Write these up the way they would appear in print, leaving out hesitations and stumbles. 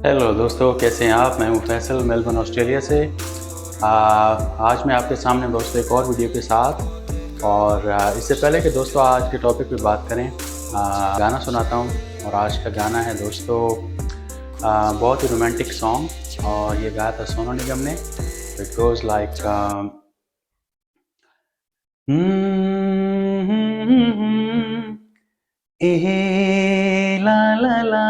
Hello दोस्तों, कैसे हैं आप? मैं हूं फैसल, मेलबर्न ऑस्ट्रेलिया से। आज मैं आपके सामने दोस्तों एक और वीडियो के साथ और इससे पहले कि दोस्तों आज के टॉपिक पे बात करें, गाना सुनाता हूं। और आज का गाना है दोस्तों बहुत ही रोमांटिक सॉन्ग, और ये गाया था सोनू निगम ने। इट गोज़ लाइक ए ला ला ला,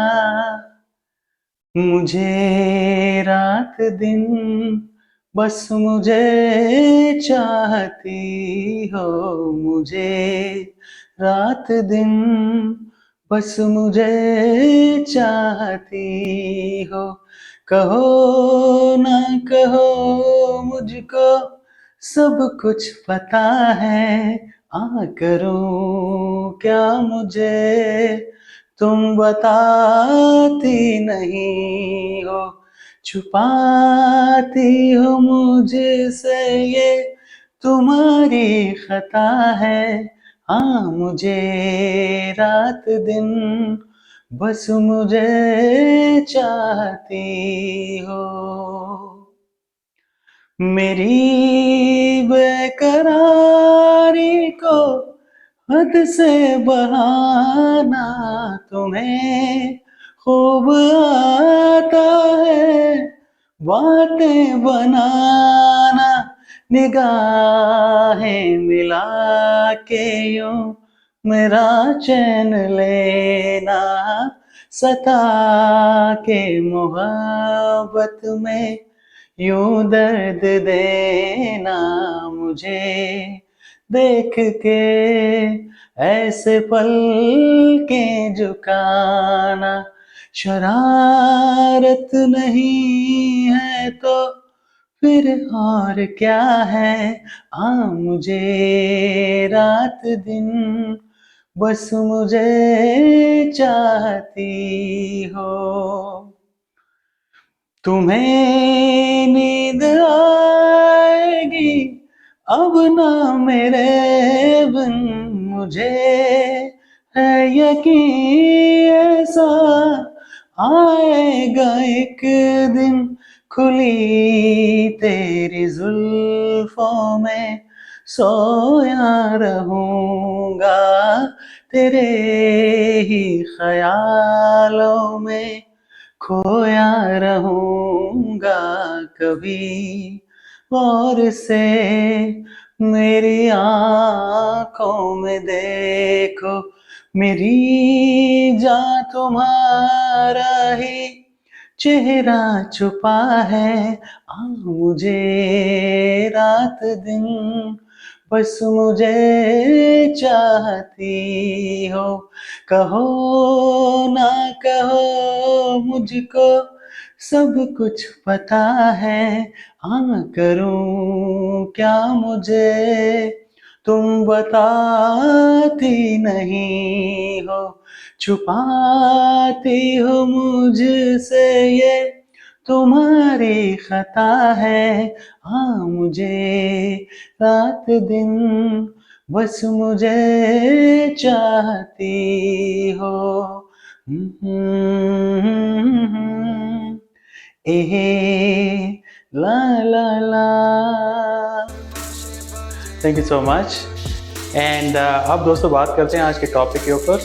मुझे रात दिन बस मुझे चाहती हो, मुझे रात दिन बस मुझे चाहती हो। कहो ना कहो मुझको सब कुछ पता है, करूं क्या मुझे तुम बताती नहीं हो। छुपाती हो मुझसे ये तुम्हारी खता है। मुझे रात दिन बस मुझे चाहती हो। मेरी बेकरारी को हद से बढ़ाना तुम्हें खूब आता है, बातें बनाना निगाहें मिला के यूं मेरा चैन लेना, सता के मोहब्बत में यूं दर्द देना। मुझे देख के ऐसे पल के झुकाना शरारत नहीं है तो फिर और क्या है। मुझे रात दिन बस मुझे चाहती हो। तुम्हें नींद आएगी अब ना मेरे बिन, मुझे है यकीन ऐसा आएगा एक दिन। खुली तेरी जुल्फों में सोया रहूंगा, तेरे ही ख्यालों में खोया रहूंगा। कभी और से मेरी आंखों में देखो, मेरी जान तुम्हारा ही चेहरा छुपा है। मुझे रात दिन बस मुझे चाहती हो। कहो ना कहो मुझको सब कुछ पता है, करूं क्या मुझे तुम बताती नहीं हो। छुपाती हो मुझसे ये तुम्हारी खता है। मुझे रात दिन बस मुझे चाहती हो। ए ला ला ला। Thank you so much. And अब दोस्तों बात करते हैं आज के टॉपिक के ऊपर।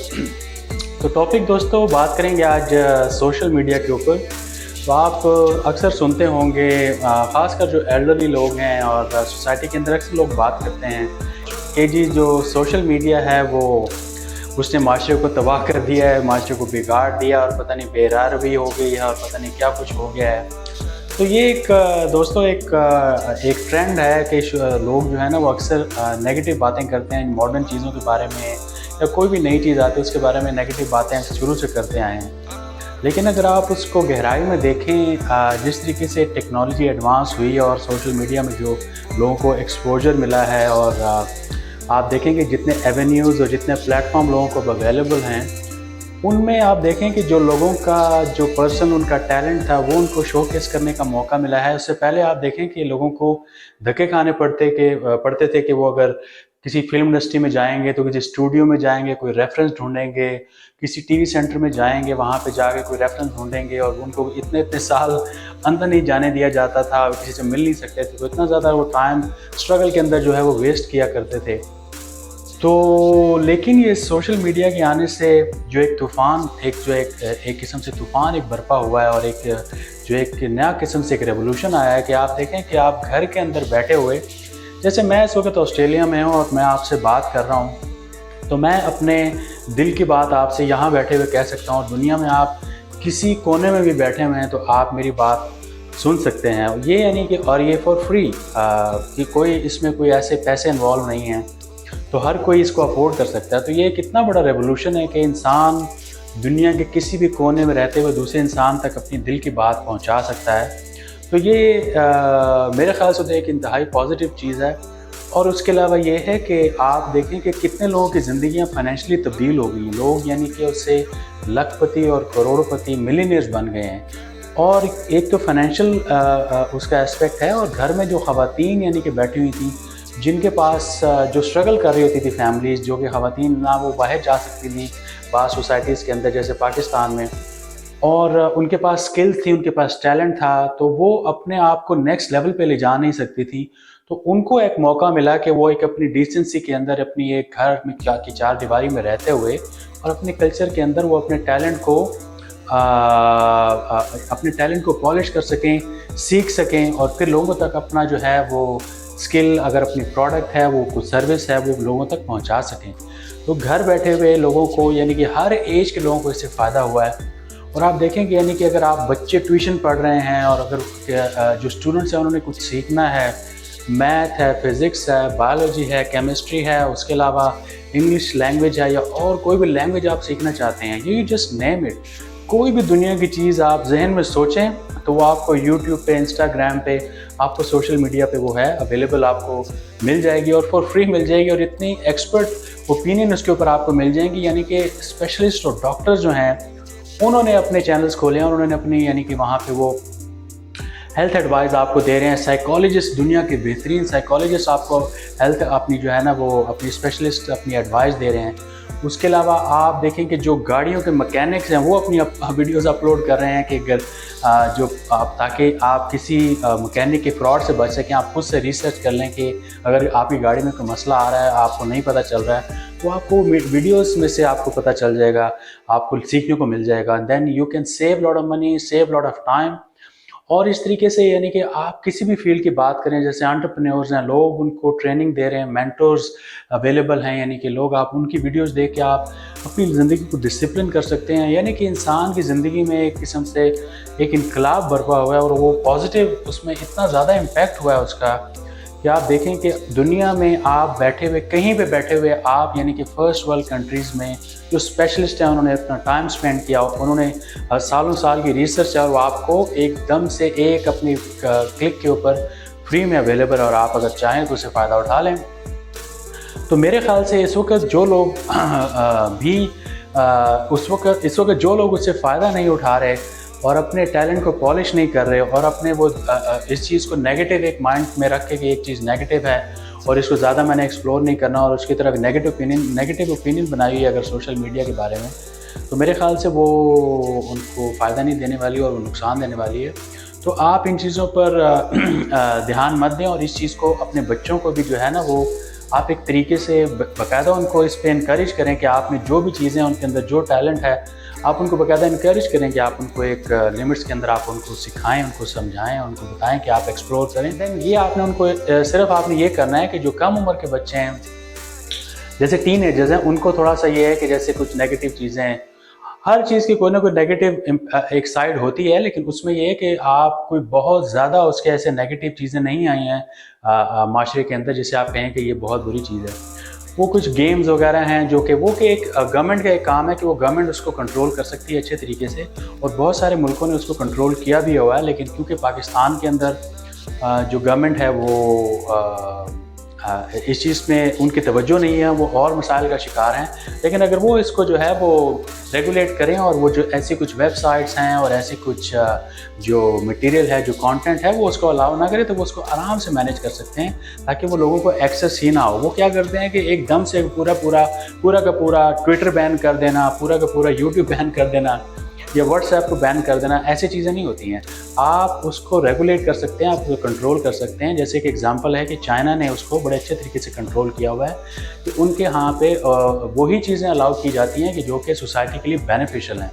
तो टॉपिक दोस्तों बात करेंगे आज सोशल मीडिया के ऊपर। तो आप अक्सर सुनते होंगे, ख़ासकर जो एल्डरली लोग हैं और सोसाइटी के अंदर अक्सर लोग बात करते हैं कि जी जो सोशल मीडिया है वो उसने माशरे को तबाह कर दिया है, माशरे को बिगाड़ दिया, और पता नहीं बेरारवी हो गई है और पता नहीं क्या कुछ हो गया है। तो ये एक दोस्तों एक ट्रेंड है कि लोग जो है ना वो अक्सर नेगेटिव बातें करते हैं मॉडर्न चीज़ों के बारे में, या कोई भी नई चीज़ आती है उसके बारे में नेगेटिव बातें शुरू से करते आए हैं। लेकिन अगर आप उसको गहराई में देखें, जिस तरीके से टेक्नोलॉजी एडवांस हुई और सोशल मीडिया में जो लोगों को एक्सपोजर मिला है, और आप देखेंगे जितने एवेन्यूज़ और जितने प्लेटफॉर्म लोगों को अवेलेबल हैं, उनमें आप देखें कि जो लोगों का जो पर्सन उनका टैलेंट था वो उनको शोकेस करने का मौका मिला है। उससे पहले आप देखें कि लोगों को धक्के खाने पड़ते थे कि वो अगर किसी फिल्म इंडस्ट्री में जाएंगे तो किसी स्टूडियो में जाएंगे, कोई रेफरेंस ढूंढेंगे, किसी टीवी सेंटर में जाएंगे, वहाँ पे जाके कोई रेफरेंस ढूंढेंगे, और उनको इतने इतने साल अंदर नहीं जाने दिया जाता था, किसी से मिल नहीं सकते थे, तो इतना ज़्यादा वो टाइम स्ट्रगल के अंदर जो है वो वेस्ट किया करते थे। तो लेकिन ये सोशल मीडिया के आने से जो एक तूफ़ान, एक किस्म से तूफ़ान एक बरपा हुआ है, और एक नया किस्म से एक रेवोल्यूशन आया है कि आप देखें कि आप घर के अंदर बैठे हुए, जैसे मैं इस वक्त ऑस्ट्रेलिया में हूँ और मैं आपसे बात कर रहा हूँ, तो मैं अपने दिल की बात आपसे यहाँ बैठे हुए कह सकता हूँ, और दुनिया में आप किसी कोने में भी बैठे हुए हैं तो आप मेरी बात सुन सकते हैं। ये यानी कि, और ये फॉर फ्री, कि कोई इसमें कोई ऐसे पैसे इन्वॉल्व नहीं हैं, तो हर कोई इसको अफोर्ड कर सकता है। तो ये कितना बड़ा रेवोल्यूशन है कि इंसान दुनिया के किसी भी कोने में रहते हुए दूसरे इंसान तक अपनी दिल की बात पहुंचा सकता है। तो ये मेरे ख्याल से तो एक इंतहाई पॉजिटिव चीज़ है। और उसके अलावा ये है कि आप देखें कि कितने लोगों की ज़िंदगियाँ फाइनेंशियली तब्दील हो गई हैं, लोग यानी कि उससे लखपति और करोड़पति मिलियनियर्स बन गए हैं। और एक तो फाइनेंशियल उसका एस्पेक्ट है, और घर में जो ख़वातीन यानी कि बैठी हुई थी, जिनके पास जो स्ट्रगल कर रही होती थी फैमिलीज़, जो कि ख़वातीन ना वो बाहर जा सकती थी बाहर सोसाइटीज़ के अंदर जैसे पाकिस्तान में, और उनके पास स्किल्स थी, उनके पास टैलेंट था, तो वो अपने आप को नेक्स्ट लेवल पे ले जा नहीं सकती थी। तो उनको एक मौका मिला कि वो एक अपनी डिसेंसी के अंदर, अपनी एक घर में की चार दीवारी में रहते हुए, और अपने कल्चर के अंदर वो अपने टैलेंट को पॉलिश कर सकें, सीख सकें, और फिर लोगों तक अपना जो है वो स्किल, अगर अपनी प्रोडक्ट है, वो कुछ सर्विस है, वो लोगों तक पहुंचा सकें। तो घर बैठे हुए लोगों को, यानी कि हर एज के लोगों को इससे फ़ायदा हुआ है। और आप देखें कि यानी कि अगर आप बच्चे ट्यूशन पढ़ रहे हैं, और अगर जो स्टूडेंट्स हैं उन्होंने कुछ सीखना है, मैथ है, फिज़िक्स है, बायोलॉजी है, केमिस्ट्री है, उसके अलावा इंग्लिश लैंग्वेज है, या और कोई भी लैंग्वेज आप सीखना चाहते हैं, यू जस्ट नेम इट, कोई भी दुनिया की चीज़ आप जहन में सोचें तो वो आपको यूट्यूब पे, इंस्टाग्राम पे, आपको सोशल मीडिया पे वो है अवेलेबल, आपको मिल जाएगी, और फॉर फ्री मिल जाएगी, और इतनी एक्सपर्ट ओपिनियन उसके ऊपर आपको मिल जाएंगी। यानी कि स्पेशलिस्ट और डॉक्टर्स जो हैं उन्होंने अपने चैनल्स खोले हैं, और उन्होंने अपनी यानी कि वहाँ पे वो हेल्थ एडवाइस आपको दे रहे हैं। साइकोलॉजिस्ट, दुनिया के बेहतरीन साइकोलॉजिस्ट आपको हेल्थ अपनी जो है ना वो अपनी स्पेशलिस्ट अपनी एडवाइस दे रहे हैं। उसके अलावा आप देखें कि जो गाड़ियों के मैकेनिक्स हैं वो अपनी वीडियोस अपलोड कर रहे हैं कि ताकि आप किसी मैकेनिक के फ्रॉड से बच सकें। आप खुद से रिसर्च कर लें कि अगर आपकी गाड़ी में कोई मसला आ रहा है, आपको नहीं पता चल रहा है, तो आपको वीडियोस में से आपको पता चल जाएगा, आपको सीखने को मिल जाएगा। Then you can save lot of money, save lot of time. और इस तरीके से यानी कि आप किसी भी फील्ड की बात करें, जैसे एंटरप्रेन्योर्स हैं, लोग उनको ट्रेनिंग दे रहे हैं, मेंटर्स अवेलेबल हैं, यानी कि लोग, आप उनकी वीडियोस देख के आप अपनी ज़िंदगी को डिसिप्लिन कर सकते हैं। यानी कि इंसान की ज़िंदगी में एक किस्म से एक इनकलाब बरपा हुआ है, और वो पॉजिटिव, उसमें इतना ज़्यादा इम्पैक्ट हुआ है उसका कि आप देखें कि दुनिया में आप बैठे हुए, कहीं पे बैठे हुए आप, यानी कि फर्स्ट वर्ल्ड कंट्रीज़ में जो स्पेशलिस्ट हैं उन्होंने अपना टाइम स्पेंड किया, उन्होंने सालों साल की रिसर्च है, और वो आपको एकदम से एक अपनी क्लिक के ऊपर फ्री में अवेलेबल है, और आप अगर चाहें तो उससे फ़ायदा उठा लें। तो मेरे ख़्याल से इस वक्त जो लोग इस वक्त जो लोग उससे फ़ायदा नहीं उठा रहे और अपने टैलेंट को पॉलिश नहीं कर रहे, और अपने वो इस चीज़ को नेगेटिव एक माइंड में रख के कि एक चीज़ नेगेटिव है और इसको ज़्यादा मैंने एक्सप्लोर नहीं करना, और उसकी तरफ नेगेटिव ओपिनियन बनाई हुई है अगर सोशल मीडिया के बारे में, तो मेरे ख़्याल से वो उनको फ़ायदा नहीं देने वाली और वो नुकसान देने वाली है। तो आप इन चीज़ों पर ध्यान मत दें, और इस चीज़ को अपने बच्चों को भी जो है ना वो आप एक तरीके से बाकायदा उनको इस पर इनकरेज करें कि आपने जो भी चीज़ें उनके अंदर जो टैलेंट है, आप उनको बाकायदा इनकरेज करें कि आप उनको एक लिमिट्स के अंदर आप उनको सिखाएं, उनको समझाएं, उनको बताएं कि आप एक्सप्लोर करें। देन ये आपने उनको सिर्फ आपने ये करना है कि जो कम उम्र के बच्चे हैं, जैसे टीनेजर्स हैं, उनको थोड़ा सा ये है कि जैसे कुछ नेगेटिव चीज़ें, हर चीज़ की कोई ना कोई नेगेटिव एक साइड होती है, लेकिन उसमें ये है कि आप कोई बहुत ज़्यादा उसके ऐसे नेगेटिव चीज़ें नहीं आई हैं माशरे के अंदर जिसे आप कहें कि ये बहुत बुरी चीज़ है। वो कुछ गेम्स वगैरह हैं जो कि एक गवर्नमेंट का एक काम है कि वो गवर्नमेंट उसको कंट्रोल कर सकती है अच्छे तरीके से, और बहुत सारे मुल्कों ने उसको कंट्रोल किया भी हुआ है। लेकिन क्योंकि पाकिस्तान के अंदर जो गवर्नमेंट है वो इस चीज़ में उनकी तवज्जो नहीं है, वो और मसाइल का शिकार हैं। लेकिन अगर वो इसको जो है वो रेगुलेट करें और वो जो ऐसी कुछ वेबसाइट्स हैं और ऐसे कुछ जो मटेरियल है, जो कंटेंट है, वो उसको अलाउ ना करें, तो वो उसको आराम से मैनेज कर सकते हैं ताकि वो लोगों को एक्सेस ही ना हो। वो क्या करते हैं कि एकदम से पूरा का पूरा ट्विटर बैन कर देना, पूरा का पूरा यूट्यूब बैन कर देना या व्हाट्सएप को बैन कर देना, ऐसी चीज़ें नहीं होती हैं। आप उसको रेगुलेट कर सकते हैं, आप उसको कंट्रोल कर सकते हैं। जैसे कि एग्जांपल है कि चाइना ने उसको बड़े अच्छे तरीके से कंट्रोल किया हुआ है कि उनके यहाँ पे वही चीज़ें अलाउ की जाती हैं कि जो कि सोसाइटी के लिए बेनिफिशियल हैं,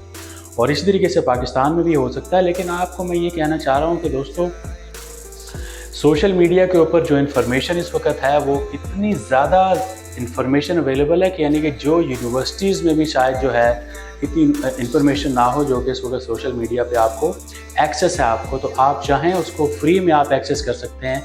और इसी तरीके से पाकिस्तान में भी हो सकता है। लेकिन आपको मैं ये कहना चाह रहा हूँ कि दोस्तों, सोशल मीडिया के ऊपर जो इन्फॉर्मेशन इस वक्त है वो इतनी ज़्यादा इन्फॉर्मेशन अवेलेबल है कि यानी कि जो यूनिवर्सिटीज़ में भी शायद जो है इतनी इन्फॉर्मेशन ना हो जो कि इस वक्त सोशल मीडिया पे आपको एक्सेस है आपको, तो आप चाहें उसको फ्री में आप एक्सेस कर सकते हैं।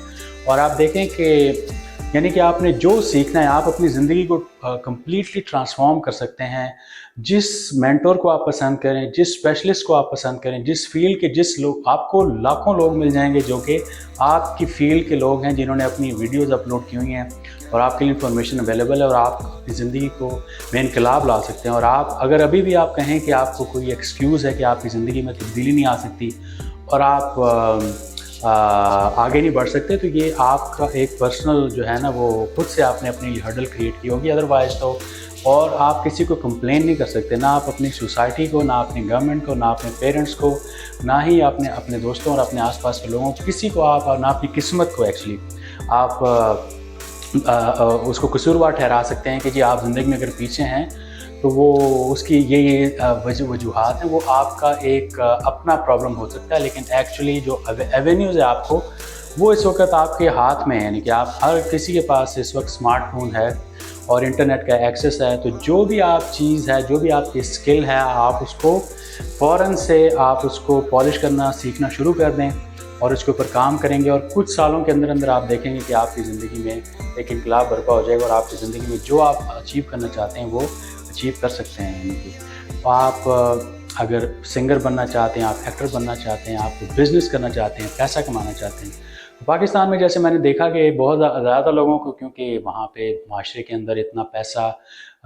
और आप देखें कि यानी कि आपने जो सीखना है, आप अपनी ज़िंदगी को कम्प्लीटली ट्रांसफॉर्म कर सकते हैं। जिस मेंटोर को आप पसंद करें, जिस स्पेशलिस्ट को आप पसंद करें, जिस फील्ड के जिस लोग, आपको लाखों लोग मिल जाएंगे जो कि आपकी फील्ड के लोग हैं, जिन्होंने अपनी वीडियोज़ अपलोड की हुई हैं और आपके लिए इन्फॉर्मेशन अवेलेबल है, और आप अपनी ज़िंदगी को में इनकलाब ला सकते हैं। और आप अगर अभी भी आप कहें कि आपको कोई एक्सक्यूज़ है कि आपकी ज़िंदगी में तब्दीली नहीं आ सकती और आप आगे नहीं बढ़ सकते, तो ये आपका एक पर्सनल जो है ना, वो खुद से आपने अपनी हर्डल क्रिएट की होगी। अदरवाइज़ तो और आप किसी को कंप्लेन नहीं कर सकते, ना आप अपनी सोसाइटी को, ना अपनी गवर्नमेंट को, ना अपने पेरेंट्स को, ना ही अपने दोस्तों और अपने आसपास के लोगों को, किसी को आप, और ना अपनी किस्मत को एक्चुअली आप उसको कसूरवार ठहरा सकते हैं कि जी आप ज़िंदगी में अगर पीछे हैं तो वो उसकी ये वजूहात हैं, वो आपका एक अपना प्रॉब्लम हो सकता है। लेकिन एक्चुअली जो एवेन्यूज़ है आपको, वो इस वक्त आपके हाथ में है। यानी कि आप हर किसी के पास इस वक्त स्मार्टफोन है और इंटरनेट का एक्सेस है, तो जो भी आप चीज़ है, जो भी आपकी स्किल है, आप उसको फ़ौरन से आप उसको पॉलिश करना सीखना शुरू कर दें और उसके ऊपर काम करेंगे, और कुछ सालों के अंदर अंदर आप देखेंगे कि आपकी ज़िंदगी में एक इनकलाब बर्पा हो जाएगा और आपकी ज़िंदगी में जो आप अचीव करना चाहते हैं वो अचीव कर सकते हैं। यानी कि आप अगर सिंगर बनना चाहते हैं, आप एक्टर बनना चाहते हैं, आप बिज़नेस करना चाहते हैं, पैसा कमाना चाहते हैं, तो पाकिस्तान में जैसे मैंने देखा कि बहुत ज़्यादा लोगों को, क्योंकि वहाँ पे माशरे के अंदर इतना पैसा,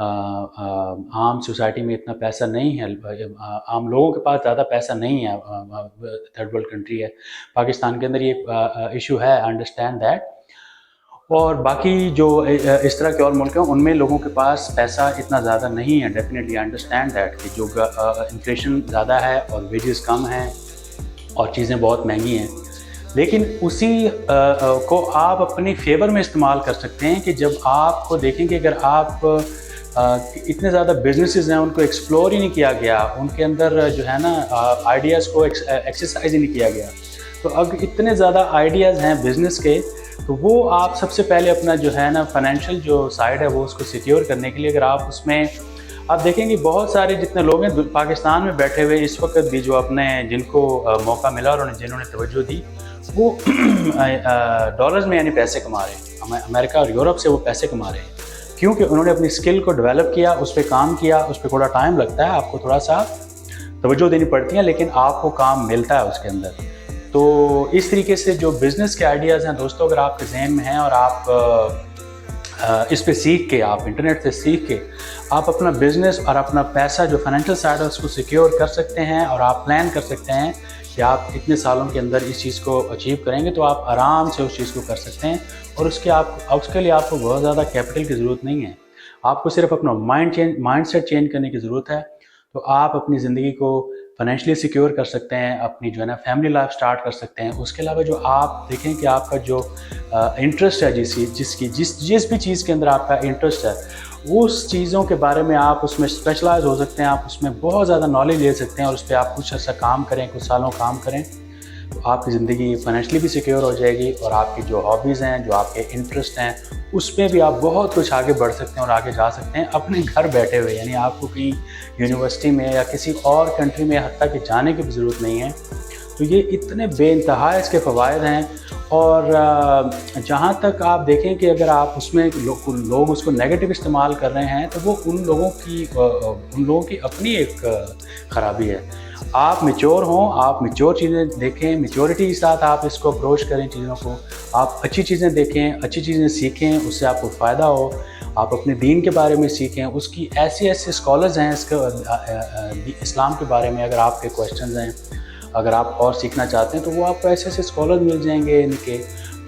आम सोसाइटी में इतना पैसा नहीं है, आम लोगों के पास ज़्यादा पैसा नहीं है, थर्ड वर्ल्ड कंट्री है पाकिस्तान के अंदर, ये इशू है, अंडरस्टैंड दैट। और बाकी जो इस तरह के और मुल्क हैं उनमें लोगों के पास पैसा इतना ज़्यादा नहीं है, डेफिनेटली अंडरस्टैंड दैट, कि जो इन्फ्लेशन ज़्यादा है और वेजेस कम हैं और चीज़ें बहुत महंगी हैं। लेकिन उसी को आप अपनी फेवर में इस्तेमाल कर सकते हैं कि जब आपको देखेंगे, अगर आप इतने ज़्यादा बिजनेसेस हैं उनको एक्सप्लोर ही नहीं किया गया, उनके अंदर जो है ना आइडियाज़ को एक्सरसाइज ही नहीं किया गया, तो अब इतने ज़्यादा आइडियाज़ हैं बिज़नेस के, तो वो आप सबसे पहले अपना जो है ना फाइनेंशियल जो साइड है वो उसको सिक्योर करने के लिए, अगर आप उसमें आप देखेंगे बहुत सारे जितने लोग हैं पाकिस्तान में बैठे हुए इस वक्त भी, जो अपने जिनको मौका मिला और जिन्होंने तवज्जो दी, वो डॉलर्स में यानी पैसे कमा रहे हैं, अमेरिका और यूरोप से वो पैसे कमा रहे हैं, क्योंकि उन्होंने अपनी स्किल को डेवलप किया, उस पर काम किया। उस पर थोड़ा टाइम लगता है, आपको थोड़ा सा तवज्जो देनी पड़ती है, लेकिन आपको काम मिलता है उसके अंदर। तो इस तरीके से जो बिज़नेस के आइडियाज़ हैं दोस्तों, अगर आपके जहन में हैं और आप इस पे सीख के, आप इंटरनेट से सीख के आप अपना बिज़नेस और अपना पैसा जो फाइनेंशियल साइड है उसको सिक्योर कर सकते हैं, और आप प्लान कर सकते हैं कि आप इतने सालों के अंदर इस चीज़ को अचीव करेंगे, तो आप आराम से उस चीज़ को कर सकते हैं। और उसके लिए आपको बहुत ज़्यादा कैपिटल की ज़रूरत नहीं है, आपको सिर्फ अपना माइंडसेट चेंज करने की ज़रूरत है। तो आप अपनी ज़िंदगी को फाइनेंशियली सिक्योर कर सकते हैं, अपनी जो है ना फैमिली लाइफ स्टार्ट कर सकते हैं। उसके अलावा जो आप देखें कि आपका जो इंटरेस्ट है, जिस भी चीज़ के अंदर आपका इंटरेस्ट है, उस चीज़ों के बारे में आप उसमें स्पेशलाइज हो सकते हैं, आप उसमें बहुत ज़्यादा नॉलेज ले सकते हैं, और उस पर आप कुछ अर्सा काम करें, कुछ सालों काम करें, तो आपकी ज़िंदगी फाइनेंशियली भी सिक्योर हो जाएगी, और आपकी जो हॉबीज़ हैं, जो आपके इंटरेस्ट हैं, उस पर भी आप बहुत कुछ आगे बढ़ सकते हैं और आगे जा सकते हैं अपने घर बैठे हुए। यानी आपको कहीं यूनिवर्सिटी में या किसी और कंट्री में हत्ता कि जाने की भी ज़रूरत नहीं है। तो ये इतने बेइंतहा इसके फ़वायद हैं। और जहाँ तक आप देखें कि अगर आप उसमें लोग उसको नेगेटिव इस्तेमाल कर रहे हैं, तो वो उन लोगों की अपनी एक ख़राबी है। आप मैच्योर हों, आप मैच्योर चीज़ें देखें, मैच्योरिटी के साथ आप इसको अप्रोच करें चीज़ों को। आप अच्छी चीज़ें देखें, अच्छी चीज़ें सीखें, उससे आपको फ़ायदा हो। आप अपने दीन के बारे में सीखें, उसकी ऐसे स्कॉलर्स हैं इस्लाम के बारे में, अगर आपके क्वेश्चंस हैं, अगर आप और सीखना चाहते हैं तो वो आपको ऐसे स्कॉलर मिल जाएंगे इनके,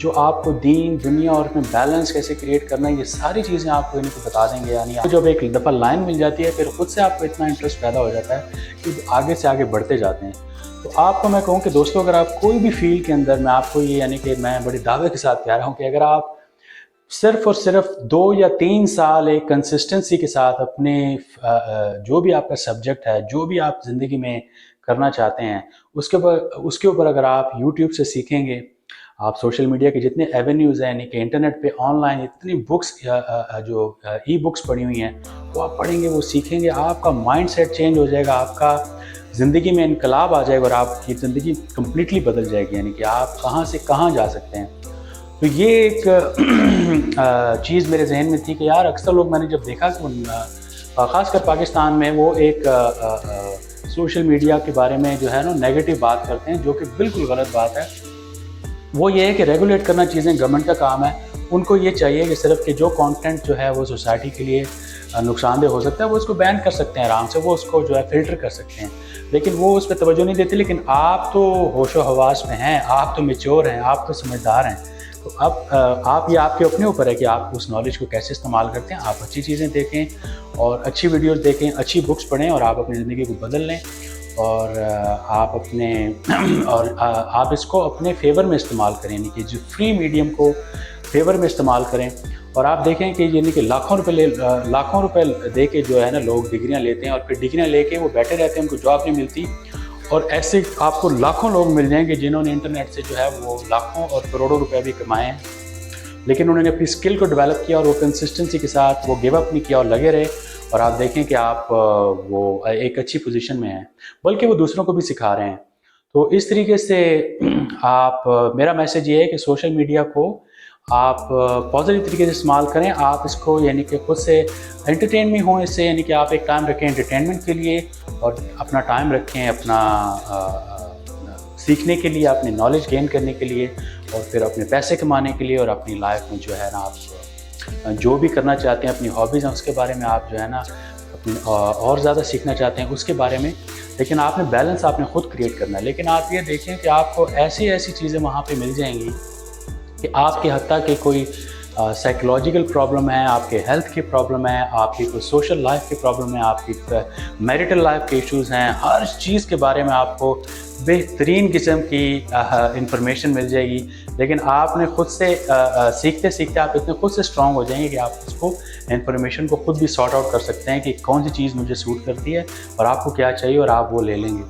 जो आपको दीन, दुनिया और उसमें बैलेंस कैसे क्रिएट करना है, ये सारी चीज़ें आपको इनको बता देंगे। यानी आपको जब एक दफ़ा लाइन मिल जाती है, फिर खुद से आपको इतना इंटरेस्ट पैदा हो जाता है कि आगे से आगे बढ़ते जाते हैं। तो आपको मैं कहूँ कि दोस्तों, अगर आप कोई भी फील्ड के अंदर, मैं आपको ये यानी कि मैं बड़ी दावे के साथ कह रहा हूँ कि अगर आप सिर्फ और सिर्फ 2 या 3 साल एक कंसिस्टेंसी के साथ अपने जो भी आपका सब्जेक्ट है, जो भी आप ज़िंदगी में करना चाहते हैं, उसके ऊपर अगर आप यूट्यूब से सीखेंगे, आप सोशल मीडिया के जितने एवेन्यूज़ हैं, यानी कि इंटरनेट पे ऑनलाइन इतनी बुक्स जो ई बुक्स पढ़ी हुई हैं, वो आप पढ़ेंगे, वो सीखेंगे, आपका माइंड सेट चेंज हो जाएगा, आपका ज़िंदगी में इनकलाब आ जाएगा और आपकी ज़िंदगी कम्प्लीटली बदल जाएगी। यानी कि आप कहाँ से कहाँ जा सकते हैं। तो ये एक चीज़ मेरे जहन में थी कि यार, अक्सर लोग मैंने जब देखा कि ख़ासकर पाकिस्तान में वो एक सोशल मीडिया के बारे में जो है ना नेगेटिव बात करते हैं, जो कि बिल्कुल गलत बात है। वो ये है कि रेगुलेट करना चीज़ें गवर्नमेंट का काम है। उनको ये चाहिए कि सिर्फ कि जो कंटेंट जो है वो सोसाइटी के लिए नुकसानदेह हो सकता है, वो उसको बैन कर सकते हैं आराम से, वो उसको जो है फ़िल्टर कर सकते हैं, लेकिन वो उस पर तवज्जो नहीं देते। लेकिन आप तो होशो हवास में हैं, आप तो मैच्योर हैं, आप तो समझदार हैं। तो अब आप ये आपके अपने ऊपर है कि आप उस नॉलेज को कैसे इस्तेमाल करते हैं। आप अच्छी चीज़ें देखें और अच्छी वीडियोज़ देखें, अच्छी बुक्स पढ़ें और आप अपनी ज़िंदगी को बदल लें। और आप अपने और आप इसको अपने फेवर में इस्तेमाल करें, यानी कि जो फ्री मीडियम को फेवर में इस्तेमाल करें। और आप देखें कि यानी कि लाखों रुपए दे के जो है ना लोग डिग्रियां लेते हैं और फिर डिग्रियां लेके वो बैठे रहते हैं, उनको जॉब नहीं मिलती। और ऐसे आपको लाखों लोग मिल जाएंगे जिन्होंने इंटरनेट से जो है वो लाखों और करोड़ों रुपए भी कमाए हैं, लेकिन उन्होंने अपनी स्किल को डेवलप किया और वो कंसिस्टेंसी के साथ वो गिव अप नहीं किया और लगे रहे। और आप देखें कि आप वो एक अच्छी पोजीशन में हैं, बल्कि वो दूसरों को भी सिखा रहे हैं। तो इस तरीके से आप मेरा मैसेज ये है कि सोशल मीडिया को आप पॉजिटिव तरीके से इस्तेमाल करें। आप इसको यानी कि खुद से एंटरटेन भी हों इससे, यानी कि आप एक टाइम रखें एंटरटेनमेंट के लिए और अपना टाइम रखें अपना सीखने के लिए, अपनी नॉलेज गेन करने के लिए और फिर अपने पैसे कमाने के लिए। और अपनी लाइफ में जो है ना आप जो भी करना चाहते हैं, अपनी हॉबीज़ हैं उसके बारे में आप जो है ना अपनी और ज़्यादा सीखना चाहते हैं उसके बारे में, लेकिन आपने बैलेंस आपने ख़ुद क्रिएट करना है। लेकिन आप ये देखें कि आपको ऐसी चीज़ें वहाँ पे मिल जाएंगी कि आपके हत्ता के कोई साइकोलॉजिकल प्रॉब्लम है, आपके हेल्थ की प्रॉब्लम है, आपकी कोई सोशल लाइफ की प्रॉब्लम है, आपकी मैरिटल लाइफ के इश्यूज़ हैं, हर चीज़ के बारे में आपको बेहतरीन किस्म की इंफॉर्मेशन मिल जाएगी। लेकिन आपने खुद से सीखते सीखते आप इतने खुद से स्ट्रॉन्ग हो जाएंगे कि आप उसको इंफॉर्मेशन को खुद भी सॉर्ट आउट कर सकते हैं कि कौन सी चीज़ मुझे सूट करती है और आपको क्या चाहिए, और आप वो ले लेंगे,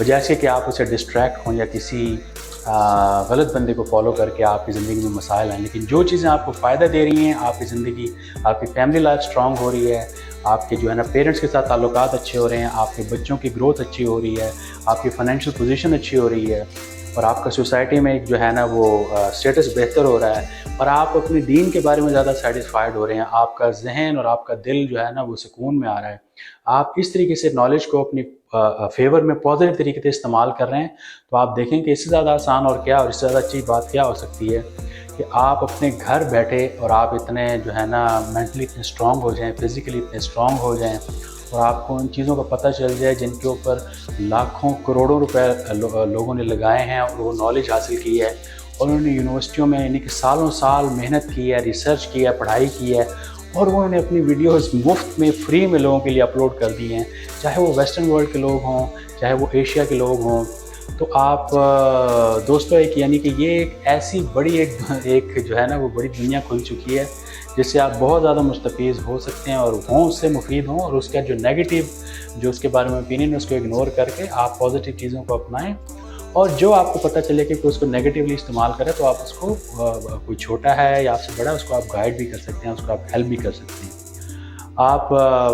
बजाय से कि आप उसे डिस्ट्रैक्ट हों या किसी गलत बंदे को फॉलो करके आपकी ज़िंदगी में मसाइल हैं। लेकिन जो चीज़ें आपको फ़ायदा दे रही हैं, आपकी ज़िंदगी, आपकी फैमिली लाइफ स्ट्रॉन्ग हो रही है, आपके जो है ना पेरेंट्स के साथ ताल्लुकात अच्छे हो रहे हैं, आपके बच्चों की ग्रोथ अच्छी हो रही है, आपकी फ़ाइनेंशियल पोजीशन अच्छी हो रही है और आपका सोसाइटी में एक जो है ना वो स्टेटस बेहतर हो रहा है और आप अपने दीन के बारे में ज़्यादा सेटिस्फाइड हो रहे हैं, आपका जहन और आपका दिल जो है ना वो सुकून में आ रहा है, आप इस तरीके से नॉलेज को अपनी फेवर में पॉजिटिव तरीके से इस्तेमाल कर रहे हैं, तो आप देखें कि इससे ज़्यादा आसान और क्या और इससे ज़्यादा अच्छी बात क्या हो सकती है कि आप अपने घर बैठे और आप इतने जो है ना मेंटली इतने स्ट्रॉन्ग हो जाएं, फिज़िकली इतने स्ट्रॉन्ग हो जाएं और आपको उन चीज़ों का पता चल जाए जिनके ऊपर लाखों करोड़ों रुपए लोगों ने लगाए हैं और वो नॉलेज हासिल की है और उन्होंने यूनिवर्सिटियों में यानी कि सालों साल मेहनत की है, रिसर्च की है, पढ़ाई की है और उन्होंने अपनी वीडियोस मुफ्त में फ्री में लोगों के लिए अपलोड कर दी हैं, चाहे वो वेस्टर्न वर्ल्ड के लोग हों, चाहे वो एशिया के लोग हों। तो आप दोस्तों एक यानी कि ये एक ऐसी बड़ी एक जो है ना वो बड़ी दुनिया खुल चुकी है जिससे आप बहुत ज़्यादा मुस्तफ़ीज़ हो सकते हैं और हों उससे मुफीद हों और उसका जो नेगेटिव जो उसके बारे में ओपिनियन है उसको इग्नोर करके आप पॉजिटिव चीज़ों को अपनाएं और जो आपको पता चले कि उसको नेगेटिवली इस्तेमाल करें तो आप उसको कोई छोटा है या आपसे बड़ा है उसको आप गाइड भी कर सकते हैं, उसको आप हेल्प भी कर सकते हैं। आप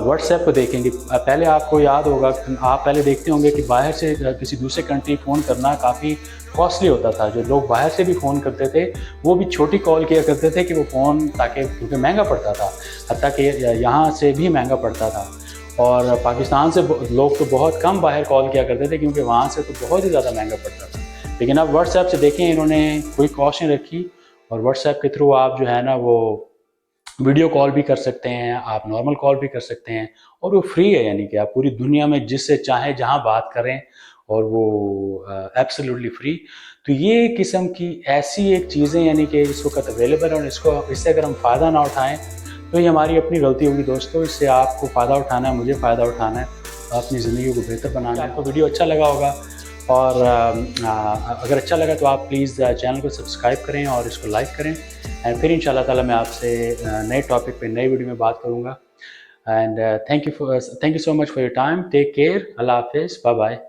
व्हाट्सएप को देखेंगे, पहले आपको याद होगा, आप पहले देखते होंगे कि बाहर से किसी दूसरे कंट्री फ़ोन करना काफ़ी कॉस्टली होता था। जो लोग बाहर से भी फ़ोन करते थे वो भी छोटी कॉल किया करते थे कि वो फ़ोन ताकि क्योंकि महंगा पड़ता था, हत्ता कि यहाँ से भी महंगा पड़ता था। और पाकिस्तान से लोग तो बहुत कम बाहर कॉल किया करते थे क्योंकि वहाँ से तो बहुत ही ज़्यादा महंगा पड़ता था। लेकिन अब व्हाट्सएप से देखें इन्होंने कोई कॉशन रखी और व्हाट्सएप के थ्रू आप जो है ना वो वीडियो कॉल भी कर सकते हैं, आप नॉर्मल कॉल भी कर सकते हैं और वो फ्री है, यानी कि आप पूरी दुनिया में जिससे चाहें जहां बात करें और वो एब्सोल्युटली फ्री। तो ये किस्म की ऐसी एक चीज़ें यानी कि इस वक्त अवेलेबल है और इससे अगर हम फ़ायदा ना उठाएं तो ये हमारी अपनी गलती होगी दोस्तों। इससे आपको फ़ायदा उठाना है, मुझे फ़ायदा उठाना है, अपनी ज़िंदगी को बेहतर बनाना है। आपको वीडियो अच्छा लगा होगा और अगर अच्छा लगा तो आप प्लीज़ चैनल को सब्सक्राइब करें और इसको लाइक करें। एंड फिर इंशाल्लाह ताला मैं आपसे नए टॉपिक पे नई वीडियो में बात करूँगा। And thank you so much for your time. Take care. अल्लाह हाफिज़। Bye bye.